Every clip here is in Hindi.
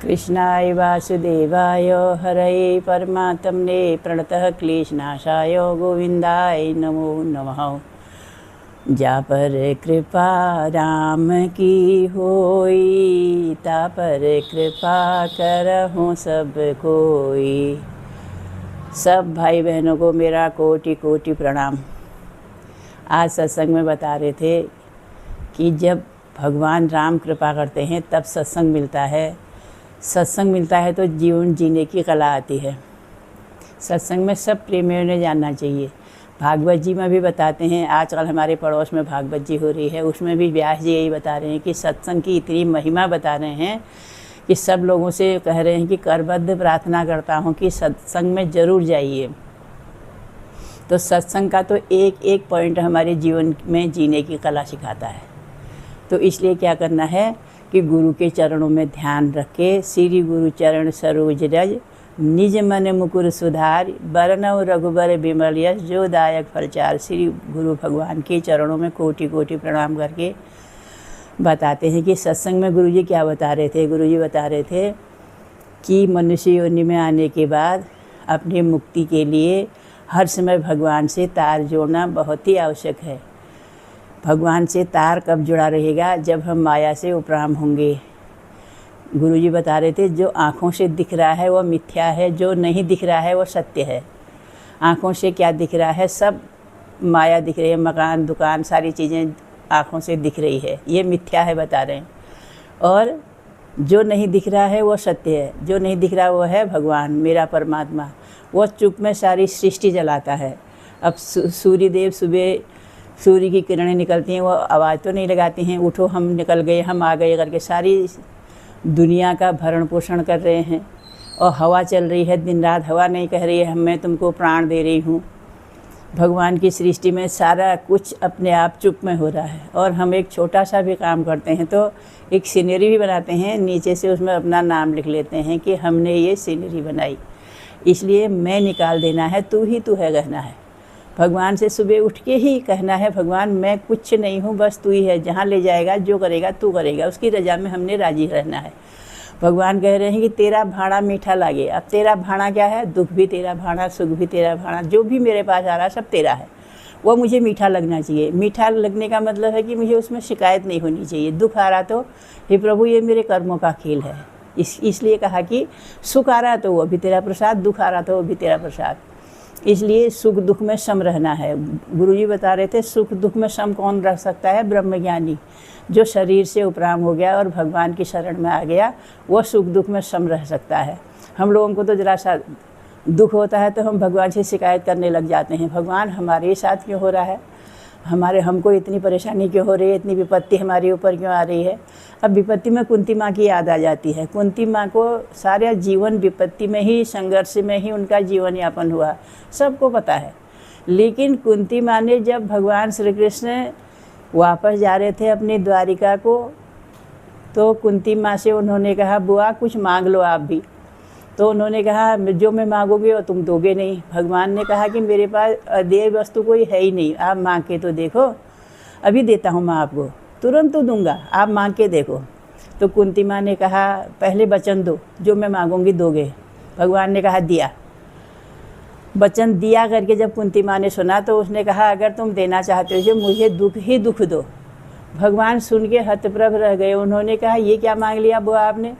कृष्णाय वासुदेवाय हरये परमात्मने प्रणतः क्लेशनाशाय गोविंदाय नमो नमः। जा पर कृपा राम की होई, ता पर कृपा करहूँ सब कोई। सब भाई बहनों को मेरा कोटि कोटि प्रणाम। आज सत्संग में बता रहे थे कि जब भगवान राम कृपा करते हैं तब सत्संग मिलता है। सत्संग मिलता है तो जीवन जीने की कला आती है। सत्संग में सब प्रेमियों ने जानना चाहिए। भागवत जी में भी बताते हैं, आजकल हमारे पड़ोस में भागवत जी हो रही है, उसमें भी व्यास जी यही बता रहे हैं कि सत्संग की इतनी महिमा बता रहे हैं कि सब लोगों से कह रहे हैं कि करबद्ध प्रार्थना करता हूँ कि सत्संग में ज़रूर जाइए। तो सत्संग का तो एक एक पॉइंट हमारे जीवन में जीने की कला सिखाता है। तो इसलिए क्या करना है कि गुरु के चरणों में ध्यान रख के श्री गुरु चरण सरोज रज निज मन मुकुर सुधार बरनव रघुबर बिमल यश जो दायक फलचार। श्री गुरु भगवान के चरणों में कोटि कोटि प्रणाम करके बताते हैं कि सत्संग में गुरुजी क्या बता रहे थे। गुरुजी बता रहे थे कि मनुष्य योनि में आने के बाद अपनी मुक्ति के लिए हर समय भगवान से तार जोड़ना बहुत ही आवश्यक है। भगवान से तार कब जुड़ा रहेगा? जब हम माया से उपराम होंगे। गुरुजी बता रहे थे जो आँखों से दिख रहा है वो मिथ्या है, जो नहीं दिख रहा है वो सत्य है। आँखों से क्या दिख रहा है? सब माया दिख रही है, मकान दुकान सारी चीज़ें आँखों से दिख रही है, ये मिथ्या है बता रहे हैं। और जो नहीं दिख रहा है वो सत्य है। जो नहीं दिख रहा वो है भगवान, मेरा परमात्मा। वो चुप में सारी सृष्टि जलाता है। अब सूर्य देव सुबह सूर्य की किरणें निकलती हैं, वो आवाज़ तो नहीं लगाती हैं उठो हम निकल गए हम आ गए करके, सारी दुनिया का भरण पोषण कर रहे हैं। और हवा चल रही है दिन रात, हवा नहीं कह रही है मैं तुमको प्राण दे रही हूँ। भगवान की सृष्टि में सारा कुछ अपने आप चुप में हो रहा है। और हम एक छोटा सा भी काम करते हैं तो एक सीनरी भी बनाते हैं, नीचे से उसमें अपना नाम लिख लेते हैं कि हमने ये सीनरी बनाई। इसलिए मैं निकाल देना है, तू ही तू है कहना है। भगवान से सुबह उठ के ही कहना है भगवान मैं कुछ नहीं हूँ, बस तू ही है। जहाँ ले जाएगा जो करेगा तू करेगा, उसकी रजा में हमने राजी रहना है। भगवान कह रहे हैं कि तेरा भाड़ा मीठा लागे। अब तेरा भाड़ा क्या है? दुख भी तेरा भाड़ा, सुख भी तेरा भाड़ा, जो भी मेरे पास आ रहा है सब तेरा है। वो मुझे मीठा लगना चाहिए। मीठा लगने का मतलब है कि मुझे उसमें शिकायत नहीं होनी चाहिए। दुख आ रहा तो हे प्रभु ये मेरे कर्मों का खेल है। इसलिए कहा कि सुख आ रहा तो वो भी तेरा प्रसाद, दुख आ रहा तो वो भी तेरा प्रसाद। इसलिए सुख दुख में सम रहना है। गुरुजी बता रहे थे सुख दुख में सम कौन रह सकता है? ब्रह्मज्ञानी, जो शरीर से उपराम हो गया और भगवान की शरण में आ गया, वो सुख दुख में सम रह सकता है। हम लोगों को तो जरा सा दुख होता है तो हम भगवान से शिकायत करने लग जाते हैं, भगवान हमारे साथ क्यों हो रहा है, हमको इतनी परेशानी क्यों हो रही है, इतनी विपत्ति हमारे ऊपर क्यों आ रही है। अब विपत्ति में कुंती माँ की याद आ जाती है। कुंती माँ को सारा जीवन विपत्ति में ही, संघर्ष में ही उनका जीवन यापन हुआ, सबको पता है। लेकिन कुंती माँ ने जब भगवान श्री कृष्ण वापस जा रहे थे अपनी द्वारिका को, तो कुंती माँ से उन्होंने कहा बुआ कुछ मांग लो आप भी। तो उन्होंने कहा जो मैं मांगोगी वो तुम दोगे नहीं। भगवान ने कहा कि मेरे पास अदेय वस्तु कोई है ही नहीं, आप मांग के तो देखो। अभी देता हूँ मैं आपको, तुरंत तो दूंगा, आप मांग के देखो। तो कुंती माँ ने कहा पहले वचन दो, जो मैं मांगूंगी दोगे। भगवान ने कहा दिया। वचन दिया करके जब कुंती माँ ने सुना तो उसने कहा अगर तुम देना चाहते हो जो मुझे दुख ही दुख दो। भगवान सुन के हतप्रभ रह गए। उन्होंने कहा ये क्या मांग लिया बुआ आपने?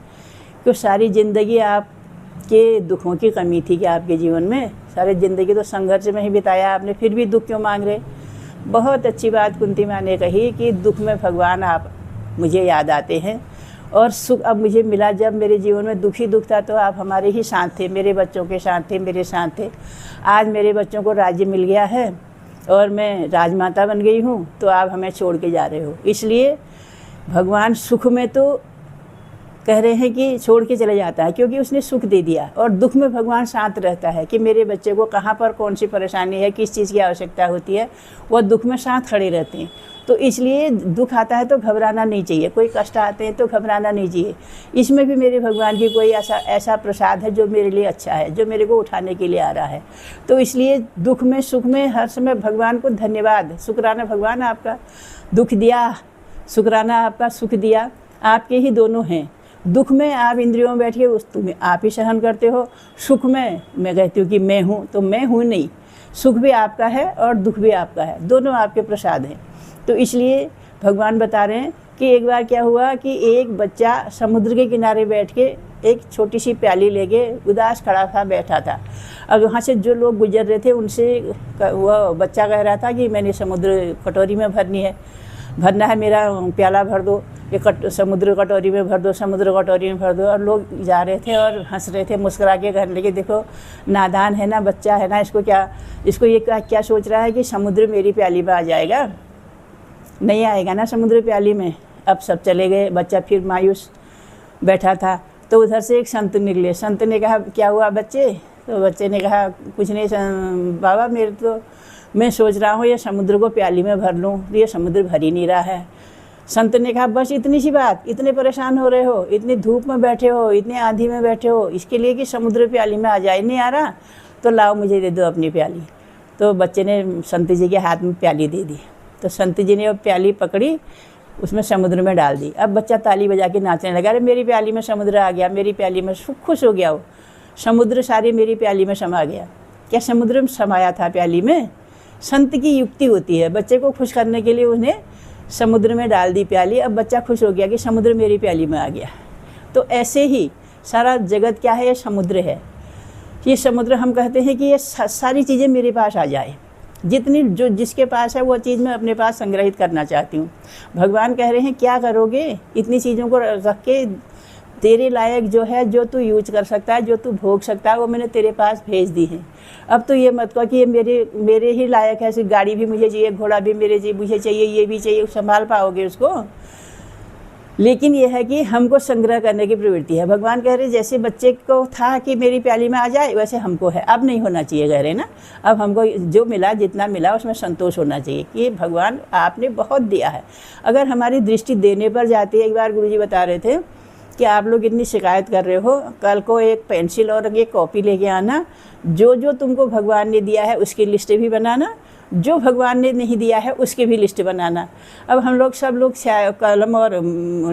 क्यों सारी ज़िंदगी आपके दुखों की कमी थी क्या आपके जीवन में? सारी ज़िंदगी तो संघर्ष में ही बिताया आपने, फिर भी दुख क्यों मांग रहे? बहुत अच्छी बात कुंती माँ ने कही कि दुख में भगवान आप मुझे याद आते हैं, और सुख अब मुझे मिला। जब मेरे जीवन में दुख ही दुख था तो आप हमारे ही साथ थे, मेरे बच्चों के साथ थे, मेरे साथ थे। आज मेरे बच्चों को राज्य मिल गया है और मैं राजमाता बन गई हूँ, तो आप हमें छोड़ के जा रहे हो। इसलिए भगवान सुख में तो कह रहे हैं कि छोड़ के चले जाता है क्योंकि उसने सुख दे दिया, और दुख में भगवान साथ रहता है कि मेरे बच्चे को कहाँ पर कौन सी परेशानी है, किस चीज़ की आवश्यकता होती है, वो दुख में साथ खड़े रहते हैं। तो इसलिए दुख आता है तो घबराना नहीं चाहिए, कोई कष्ट आते हैं तो घबराना नहीं चाहिए। इसमें भी मेरे भगवान की कोई ऐसा प्रसाद है जो मेरे लिए अच्छा है, जो मेरे को उठाने के लिए आ रहा है। तो इसलिए दुख में सुख में हर समय भगवान को धन्यवाद, शुक्राना भगवान आपका दुख दिया, शुक्राना आपका सुख दिया, आपके ही दोनों हैं। दुख में आप इंद्रियों में बैठिए, उस तुम्हें आप ही सहन करते हो। सुख में मैं कहती हूँ कि मैं हूँ, तो मैं हूँ नहीं, सुख भी आपका है और दुख भी आपका है, दोनों आपके प्रसाद हैं। तो इसलिए भगवान बता रहे हैं कि एक बार क्या हुआ कि एक बच्चा समुद्र के किनारे बैठ के एक छोटी सी प्याली लेके उदास खड़ा था, बैठा था। अब वहाँ से जो लोग गुजर रहे थे उनसे वह बच्चा कह रहा था कि मैंने समुद्र कटोरी में भरना है, मेरा प्याला भर दो, ये समुद्र कटोरी में भर दो, समुद्र कटोरी में भर दो। और लोग जा रहे थे और हंस रहे थे, मुस्कुरा के कहने लगे देखो नादान है ना, बच्चा है ना, इसको ये क्या सोच रहा है कि समुद्र मेरी प्याली में आ जाएगा, नहीं आएगा ना समुद्र प्याली में। अब सब चले गए, बच्चा फिर मायूस बैठा था। तो उधर से एक संत निकले, संत ने कहा क्या हुआ बच्चे? तो बच्चे ने कहा कुछ नहीं बाबा, मैं सोच रहा हूँ ये समुद्र को प्याली में भर लूँ, ये समुद्र भर ही नहीं रहा है। संत ने कहा बस इतनी सी बात, इतने परेशान हो रहे हो, इतनी धूप में बैठे हो, इतने आंधी में बैठे हो, इसके लिए कि समुद्र प्याली में आ जाए, नहीं आ रहा तो लाओ मुझे दे दो अपनी प्याली। तो बच्चे ने संत जी के हाथ में प्याली दे दी। तो संत जी ने वो प्याली पकड़ी, उसमें समुद्र में डाल दी। अब बच्चा ताली बजा के नाचने लगा, अरे मेरी प्याली में समुद्र आ गया, मेरी प्याली में। खुश हो गया वो, समुद्र सारी मेरी प्याली में समा गया। क्या समुद्र में समाया था प्याली में? संत की युक्ति होती है, बच्चे को खुश करने के लिए उन्हें समुद्र में डाल दी प्याली। अब बच्चा खुश हो गया कि समुद्र मेरी प्याली में आ गया। तो ऐसे ही सारा जगत क्या है? ये समुद्र है। ये समुद्र हम कहते हैं कि ये सारी चीज़ें मेरे पास आ जाए, जितनी जो जिसके पास है वो चीज़ मैं अपने पास संग्रहित करना चाहती हूँ। भगवान कह रहे हैं क्या करोगे इतनी चीज़ों को रख के? तेरे लायक जो है, जो तू यूज कर सकता है, जो तू भोग सकता है, वो मैंने तेरे पास भेज दी है। अब तो ये मत कहो कि ये मेरे ही लायक है, सिर्फ गाड़ी भी मुझे चाहिए, घोड़ा भी मुझे चाहिए, ये भी चाहिए, संभाल पाओगे उसको? लेकिन यह है कि हमको संग्रह करने की प्रवृत्ति है। भगवान कह रहे जैसे बच्चे को था कि मेरी प्याली में आ जाए, वैसे हमको है। अब नहीं होना चाहिए कह रहे ना, अब हमको जो मिला, जितना मिला उसमें संतोष होना चाहिए कि भगवान आपने बहुत दिया है। अगर हमारी दृष्टि देने पर जाती है, एक बार गुरुजी बता रहे थे कि आप लोग इतनी शिकायत कर रहे हो, कल को एक पेंसिल और एक कॉपी लेके आना, जो जो तुमको भगवान ने दिया है उसकी लिस्ट भी बनाना, जो भगवान ने नहीं दिया है उसकी भी लिस्ट बनाना। अब हम लोग सब लोग कलम और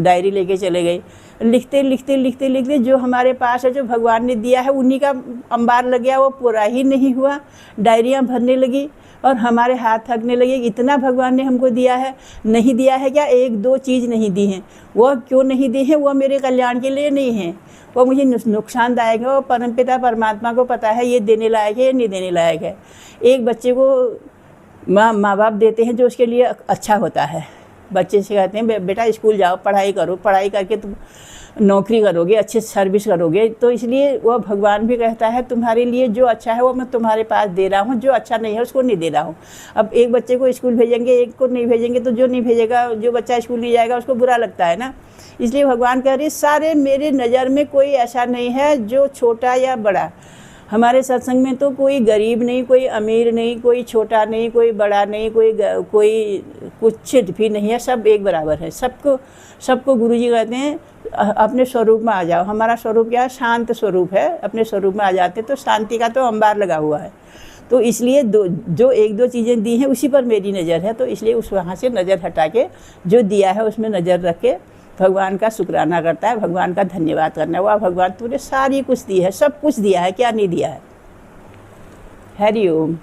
डायरी लेके चले गए, लिखते लिखते लिखते लिखते जो हमारे पास है, जो भगवान ने दिया है, उन्हीं का अंबार लग गया, वो पूरा ही नहीं हुआ। डायरियाँ भरने लगी और हमारे हाथ थकने लगे। इतना भगवान ने हमको दिया है, नहीं दिया है क्या? एक दो चीज़ नहीं दी हैं। वो क्यों नहीं दी हैं? वो मेरे कल्याण के लिए नहीं है, वो मुझे नुकसानदायक है। वो परमपिता परमात्मा को पता है ये देने लायक है, ये नहीं देने लायक है। एक बच्चे को माँ बाप देते हैं जो उसके लिए अच्छा होता है। बच्चे से कहते हैं बेटा स्कूल जाओ, पढ़ाई करो, पढ़ाई करके तुम नौकरी करोगे, अच्छे सर्विस करोगे। तो इसलिए वो भगवान भी कहता है तुम्हारे लिए जो अच्छा है वो मैं तुम्हारे पास दे रहा हूँ, जो अच्छा नहीं है उसको नहीं दे रहा हूँ। अब एक बच्चे को स्कूल भेजेंगे, एक को नहीं भेजेंगे, तो जो नहीं भेजेगा, जो बच्चा स्कूल नहीं जाएगा उसको बुरा लगता है ना। इसलिए भगवान कह रहे सारे मेरे नज़र में कोई ऐसा नहीं है जो छोटा या बड़ा। हमारे सत्संग में तो कोई गरीब नहीं, कोई अमीर नहीं, कोई छोटा नहीं, कोई बड़ा नहीं, कोई कुछ भी नहीं है, सब एक बराबर है। सबको गुरुजी कहते हैं अपने स्वरूप में आ जाओ। हमारा स्वरूप क्या है? शांत स्वरूप है। अपने स्वरूप में आ जाते तो शांति का तो अंबार लगा हुआ है। तो इसलिए जो एक दो चीज़ें दी हैं उसी पर मेरी नज़र है। तो इसलिए उस वहाँ से नज़र हटा के जो दिया है उसमें नज़र रख के भगवान का शुक्राना करता है, भगवान का धन्यवाद करना है। वाह भगवान तूने सारी कुछ दी है, सब कुछ दिया है, क्या नहीं दिया है। हरि ओम।